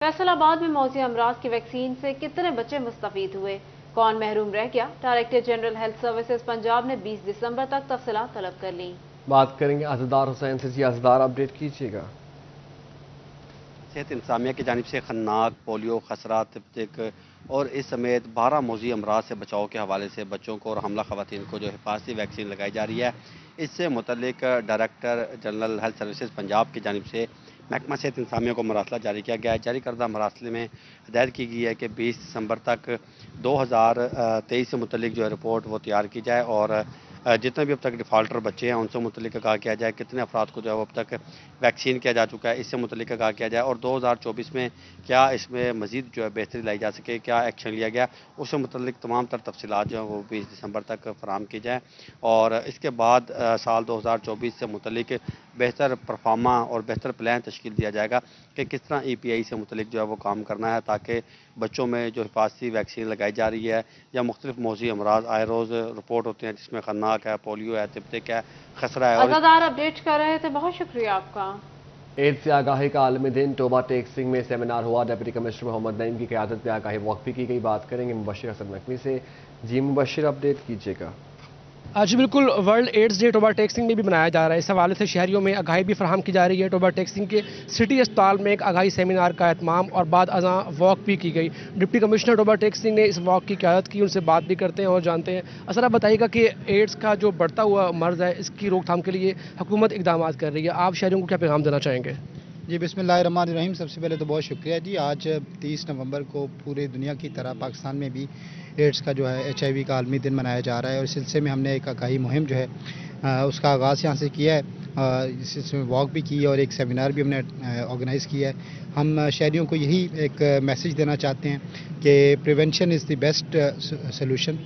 फैसल आबाद में मौजी अमराज की वैक्सीन से कितने बच्चे मुस्तफीद हुए, कौन महरूम रह गया? Director general health services Punjab ने 20 दिसंबर तक तफसीलात तलब कर ली। बात करेंगे अज़दार हुसैन से। जी अज़दार, अपडेट कीजिएगा। सेहत इंतजामिया की जानिब से खन्नाक, पोलियो, खसरा, तिक और इस समेत 12 मौजी अमराज से बचाव के हवाले से बच्चों को और हमला खवातीन को जो हिफाजती वैक्सीन लगाई जा रही है, इससे मुतल्लिक director general health services Punjab की जानिब से महकमा सेहत इंतजामिया को मरासला जारी किया गया है। जारी करदा मरासले में हिदायत की गई है कि 20 दिसंबर तक 2023 से मुतल्लिक जो है रिपोर्ट वो तैयार की जाए और जितने भी अब तक डिफ़ाल्टर बच्चे हैं उनसे मुतल्लिक कहा किया जाए कितने अफराद को जो है वो अब तक वैक्सीन किया जा चुका है, इससे मुतल्लिक कहा किया जाए और 2024 में क्या इसमें मज़ीद जो है बेहतरी लाई जा सके, क्या एक्शन लिया गया, उससे मुतल्लिक तमाम तर तफसीलात जो हैं वो 20 दिसंबर तक फराहम की जाए और इसके बाद साल 2024 से मुतल्लिक बेहतर परफार्मा और बेहतर प्लान तश्कील दिया जाएगा कि किस तरह EPI से मुतल्लिक जो है वो काम करना है, ताकि बच्चों में जो हिफाजती वैक्सीन लगाई जा रही है या मुख्तलिफ मौजी अमराज आए रोज़ रिपोर्ट होते हैं जिसमें खन्नाक है, पोलियो है, तिब्तिक है, खसरा है। अज़दार अपडेट कर रहे थे, बहुत शुक्रिया आपका। एड्स से आगाही का आलमी दिन टोबा टेक्सिंग में सेमिनार हुआ। डिप्टी कमिश्नर मोहम्मद नईम की क़यादत में आगाही वॉक भी की गई। बात करेंगे मुबशिर हसन नकवी से। जी मुबशिर, अपडेट कीजिएगा। आज बिल्कुल world AIDS day Toba Tek Singh में भी मनाया जा रहा है। इस हवाले से शहरियों में आगाही भी फराहम की जा रही है। टोबा टेक्सिंग के सिटी अस्पताल में एक आगाही सेमिनार का एहतमाम और बाद अज़ां वॉक भी की गई। डिप्टी कमिश्नर टोबा टेक्सिंग ने इस वॉक की क़यादत की, उनसे बात भी करते हैं और जानते हैं। असर आप बताइएगा कि एड्स का जो बढ़ता हुआ मर्ज़ है, इसकी रोकथाम के लिए हुकूमत इक़दाम कर रही है, आप शहरियों को क्या पैगाम देना चाहेंगे? जी बिस्मिल्लाहिर्रहमानिर्रहीम। सबसे पहले तो बहुत शुक्रिया जी। आज 30 नवंबर को पूरे दुनिया की तरह पाकिस्तान में भी एड्स का जो है HIV का आलमी दिन मनाया जा रहा है और इस सिलसिले में हमने एक आगाही मुहिम जो है उसका आगाज़ यहाँ से किया है। इस सिलसिले में वॉक भी की है और एक सेमिनार भी हमने ऑर्गेनाइज़ किया है। हम शहरियों को यही एक मैसेज देना चाहते हैं कि prevention is the best solution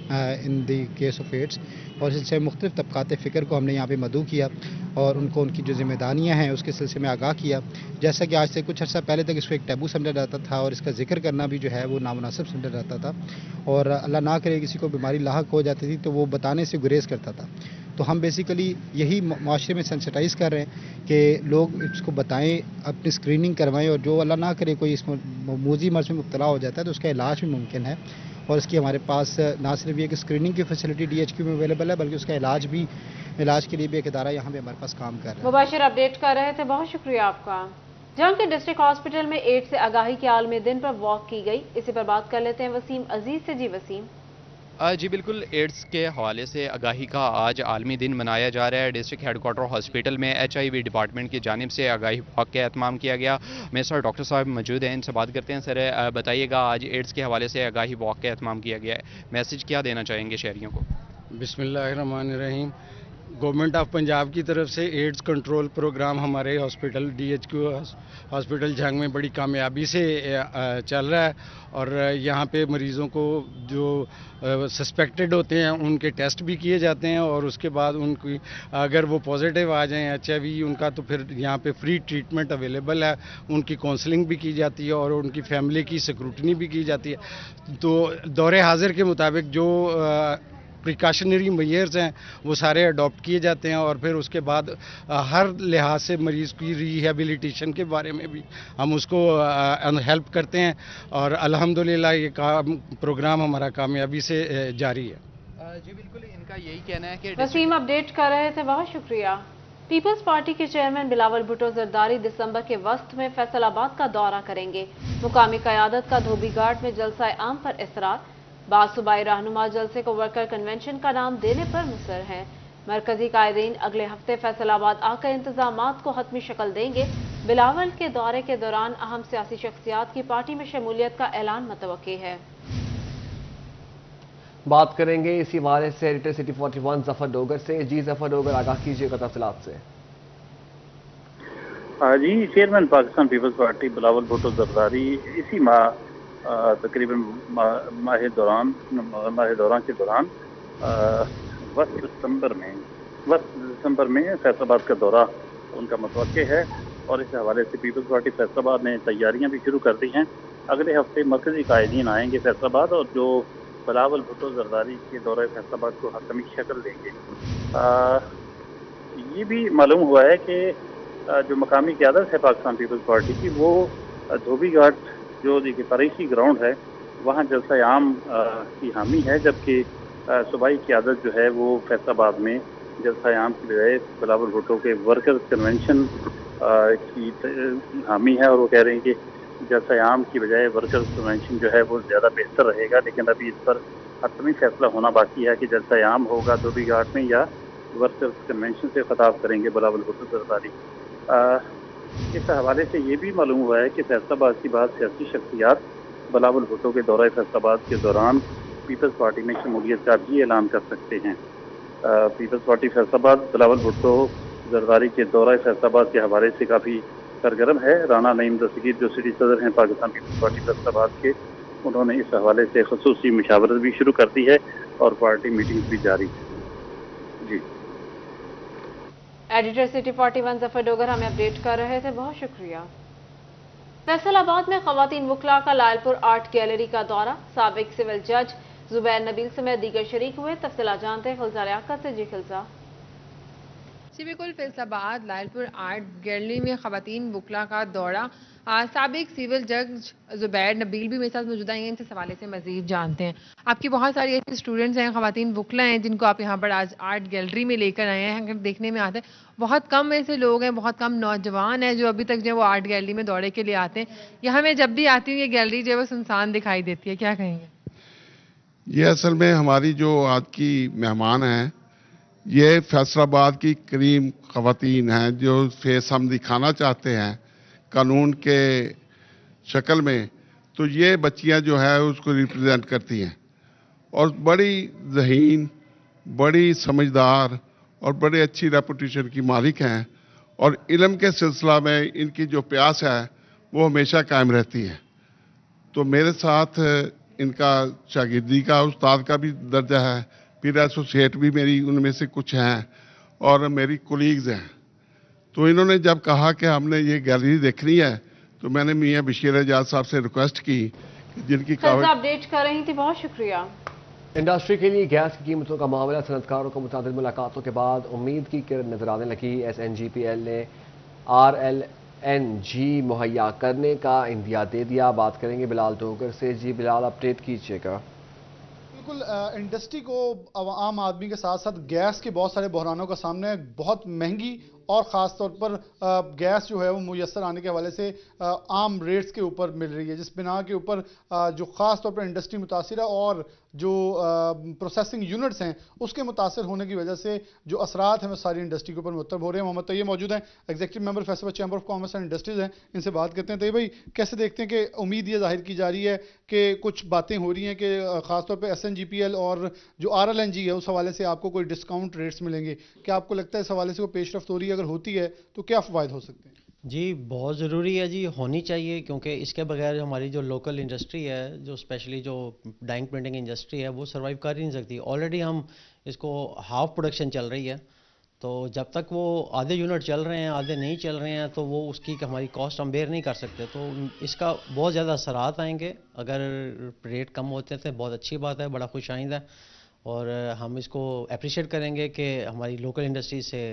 in the case of AIDS और इस सिलसिले में मुख्तलिफ तबक़ात फ़िक्र को हमने यहाँ पे मदऊ किया और उनको उनकी जो ज़िम्मेदारियाँ हैं उसके सिलसिले में आगाह किया। जैसा कि आज से कुछ अर्सा पहले तक इसको एक टैबू समझा जाता था और इसका जिक्र करना भी जो है वो नामुनासिब समझा जाता था और अल्लाह ना करे किसी को बीमारी लाहक हो जाती थी तो वो बताने से गुरेज करता था। तो हम बेसिकली यही माशरे में सेंसिटाइज़ कर रहे हैं कि लोग इसको बताएं, अपनी स्क्रीनिंग करवाएं और जो अल्लाह ना करे कोई इस मूजी मर्ज़ में मुब्तला हो जाता है तो उसका इलाज भी मुमकिन है और इसकी हमारे पास ना सिर्फ ये कि स्क्रीनिंग की फैसिलिटी DHQ में अवेलेबल है बल्कि उसका इलाज के लिए भी एक इदारा यहाँ पे हमारे पास काम कर रहा है। मुबशिर अपडेट कर रहे थे, बहुत शुक्रिया आपका। जंग के डिस्ट्रिक्ट हॉस्पिटल में एड्स से आगाही के आलमी दिन पर वॉक की गई। इसी पर बात कर लेते हैं वसीम अजीज से। जी वसीम। जी बिल्कुल, एड्स के हवाले से आगाही का आज आलमी दिन मनाया जा रहा है। डिस्ट्रिक्ट हेडक्वार्टर हॉस्पिटल में HIV डिपार्टमेंट की जानिब से आगाही वॉक का एहतमाम किया गया। मेरे साथ डॉक्टर साहब मौजूद हैं, इनसे बात करते हैं। सर बताइएगा, आज एड्स के हवाले से आगाही वॉक का एहतमाम किया गया है, मैसेज क्या देना चाहेंगे शहरियों को? बिस्मिल्लाहिर्रहमानिर्रहीम। गवर्नमेंट ऑफ पंजाब की तरफ से एड्स कंट्रोल प्रोग्राम हमारे हॉस्पिटल DHQ हॉस्पिटल जंग में बड़ी कामयाबी से चल रहा है और यहाँ पे मरीज़ों को जो सस्पेक्टेड होते हैं उनके टेस्ट भी किए जाते हैं और उसके बाद उनकी अगर वो पॉजिटिव आ जाएं HIV उनका तो फिर यहाँ पे फ्री ट्रीटमेंट अवेलेबल है। उनकी काउंसलिंग भी की जाती है और उनकी फैमिली की स्क्रूटनी भी की जाती है। तो दौरे हाजिर के मुताबिक जो प्रिकॉशनरी मेजर्स हैं वो सारे अडॉप्ट किए जाते हैं और फिर उसके बाद हर लिहाज से मरीज़ की रिहेबिलिटेशन के बारे में भी हम उसको हेल्प करते हैं और अल्हम्दुलिल्लाह ये प्रोग्राम हमारा कामयाबी से जारी है। जी बिल्कुल, इनका यही कहना है कि वसीम अपडेट कर रहे थे, बहुत शुक्रिया। पीपल्स पार्टी के चेयरमैन बिलावल भुट्टो जरदारी दिसंबर के वस्त में फैसलाबाद का दौरा करेंगे। मुकामी क़यादत का धोबी घाट में जलसा आम पर इसरार। बाद सूबाई रहनुमा जलसे को वर्कर कन्वेंशन का नाम देने पर मुसर हैं। मरकजी कायदीन अगले हफ्ते फैसलाबाद आकर इंतजामात को हतमी शक्ल देंगे। बिलावल के दौरे के दौरान अहम सियासी शख्सियात की पार्टी में शमूलियत का ऐलान मुतवक्की है। बात करेंगे इसी हवाले से एडिटर सिटी 41 जफर डोगर से। जी जफर डोगर, आगाह कीजिएगा तफसीलात से। जी, चेयरमैन पाकिस्तान पीपल्स पार्टी बिलावल भुट्टो जरदारी इसी माह तकरीबन माह दौरान के दौरान 10 दिसंबर में फैसलाबाद का दौरा उनका मुतवक्किल है और इस हवाले से पीपल्स पार्टी फैसलाबाद ने तैयारियां भी शुरू कर दी हैं। अगले हफ्ते मरकजी कायदीन आएंगे फैसलाबाद और जो बिलावल भुट्टो जरदारी के दौरे फैसलाबाद को हतमी शक्ल देंगे। ये भी मालूम हुआ है कि जो मकामी क़यादत है पाकिस्तान पीपल्स पार्टी की वो धोबी घाट जो देखिए तरीखी ग्राउंड है वहाँ जलसा आम की हामी है, जबकि सूबाई क़यादत जो है वो फैसलाबाद में जलसा आम की बजाय बिलावल भुट्टो के वर्कर्स कन्वेंशन की हामी है, और वो कह रहे हैं कि जलसा आम की बजाय वर्कर्स कन्वेंशन जो है वो ज़्यादा बेहतर रहेगा। लेकिन अभी इस पर हतमी फैसला होना बाकी है कि जलसा आम होगा धोबी घाट में या वर्कर्स कन्वेंशन से खिताब करेंगे बिलावल भुट्टो जरदारी। इस हवाले से ये भी मालूम हुआ है कि फैसलाबाद की बाद सियासी शख्सियात बिलावल भुट्टो के दौरा फैसलाबाद के दौरान पीपल्स पार्टी में शमूलियत का भी ऐलान कर सकते हैं। पीपल्स पार्टी फैसलाबाद बिलावल भुट्टो जरदारी के दौरा फैसलाबाद के हवाले से काफ़ी सरगर्म है। राना नईम दस्तगीर जो सिटी सदर हैं पाकिस्तान पीपल्स पार्टी फैसलाबाद के, उन्होंने इस हवाले से खसूसी मुशावरत भी शुरू कर दी है और पार्टी मीटिंग भी जारी है। जी, एडिटर सिटी 41 जफर डोगर हमें अपडेट कर रहे थे, बहुत शुक्रिया। फैसलाबाद में खवातीन वकला का लायलपुर आर्ट गैलरी का दौरा, साबिक सिविल जज जुबैर नबील समेत दीगर शरीक हुए। तफसीला जानते हैं खिलजा लियाकत से। जी खिलजा। जी बिल्कुल, फैसलाबाद लायलपुर आर्ट गैलरी में खवातीन वकला का दौरा, साबिक सिविल जज जुबैर नबील भी मेरे साथ मौजूद हैं, इनसे सवाले से मजीद जानते हैं। आपकी बहुत सारी ऐसे स्टूडेंट्स हैं, खवातीन वकला हैं, जिनको आप यहाँ पर आज आर्ट गैलरी में लेकर आए हैं। अगर देखने में आता है बहुत कम ऐसे लोग हैं, बहुत कम नौजवान हैं जो अभी तक जो है वो आर्ट गैलरी में दौरे के लिए आते हैं। यहाँ मैं जब भी आती हूँ ये गैलरी जो है वो सुनसान दिखाई देती है, क्या कहेंगे? ये असल में हमारी जो आज की मेहमान हैं ये फैसलाबाद की करीम ख़वातीन हैं जो फेस हम दिखाना चाहते हैं कानून के शक्ल में, तो ये बच्चियां जो है उसको रिप्रेजेंट करती हैं और बड़ी ज़हीन, बड़ी समझदार और बड़े अच्छी रेपुटेशन की मालिक हैं और इल्म के सिलसिला में इनकी जो प्यास है वो हमेशा कायम रहती है। तो मेरे साथ इनका शागिर्दी का उस्ताद का भी दर्जा है, फिर एसोसिएट भी मेरी उनमें से कुछ हैं और मेरी कोलीग्स हैं। तो इन्होंने जब कहा कि हमने ये गैलरी देखनी है तो मैंने मियां बशीर एजाज साहब से रिक्वेस्ट की कि जिनकी अपडेट कर रही थी, बहुत शुक्रिया। इंडस्ट्री के लिए गैस की कीमतों का मामला, सनतकारों को मुतादिद मुलाकातों के बाद उम्मीद की किरण नजर आने लगी। SNGPL ने RLNG मुहैया करने का इंदिया दे दिया। बात करेंगे बिलाल डोगर से। जी बिलाल, अपडेट कीजिएगा। बिल्कुल, इंडस्ट्री को आम आदमी के साथ साथ गैस के बहुत सारे बहरानों का सामना है। बहुत महंगी और ख़ास तौर पर गैस जो है वो मुयस्सर आने के हवाले से आम रेट्स के ऊपर मिल रही है, जिस बिना के ऊपर जो ख़ास तौर पर इंडस्ट्री मुतासिर है और जो प्रोसेसिंग यूनिट्स हैं उसके मुतासर होने की वजह से जो असरात हैं वो सारी इंडस्ट्री के ऊपर मुरतब हो रहे हैं। मोहम्मद तैयब मौजूद हैं, executive member Faisalabad chamber of commerce and industries हैं, इनसे बात करते हैं। तैयब भाई, कैसे देखते हैं कि उम्मीद ये जाहिर की जा रही है कि कुछ बातें हो रही हैं कि ख़ासतौर पर SNGPL और जो RLNG है उस हवाले से आपको कोई डिस्काउंट रेट्स मिलेंगे, क्या आपको लगता है इस हवाले से कोई पेशरफ्त हो रही है? अगर होती है तो क्या फ़वाइद हो सकते हैं? जी बहुत ज़रूरी है जी, होनी चाहिए, क्योंकि इसके बगैर हमारी जो लोकल इंडस्ट्री है, जो स्पेशली जो डाइंग प्रिंटिंग इंडस्ट्री है, वो सर्वाइव कर ही नहीं सकती। ऑलरेडी हम इसको हाफ प्रोडक्शन चल रही है, तो जब तक वो आधे यूनिट चल रहे हैं, आधे नहीं चल रहे हैं, तो वो उसकी हमारी कॉस्ट हम बेयर नहीं कर सकते। तो इसका बहुत ज़्यादा असरात आएंगे। अगर रेट कम होते थे बहुत अच्छी बात है, बड़ा खुश आइंदा है और हम इसको अप्रिशिएट करेंगे कि हमारी लोकल इंडस्ट्री से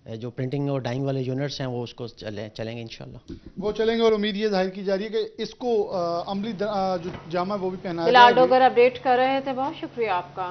जो प्रिंटिंग और डाइंग वाले यूनिट्स हैं वो उसको चलेंगे इंशाल्लाह। वो चलेंगे और उम्मीद ये जाहिर की जा रही है कि इसको अमली जो जामा वो भी पहनाया बिलाल डोगर अपडेट कर रहे थे, बहुत शुक्रिया आपका।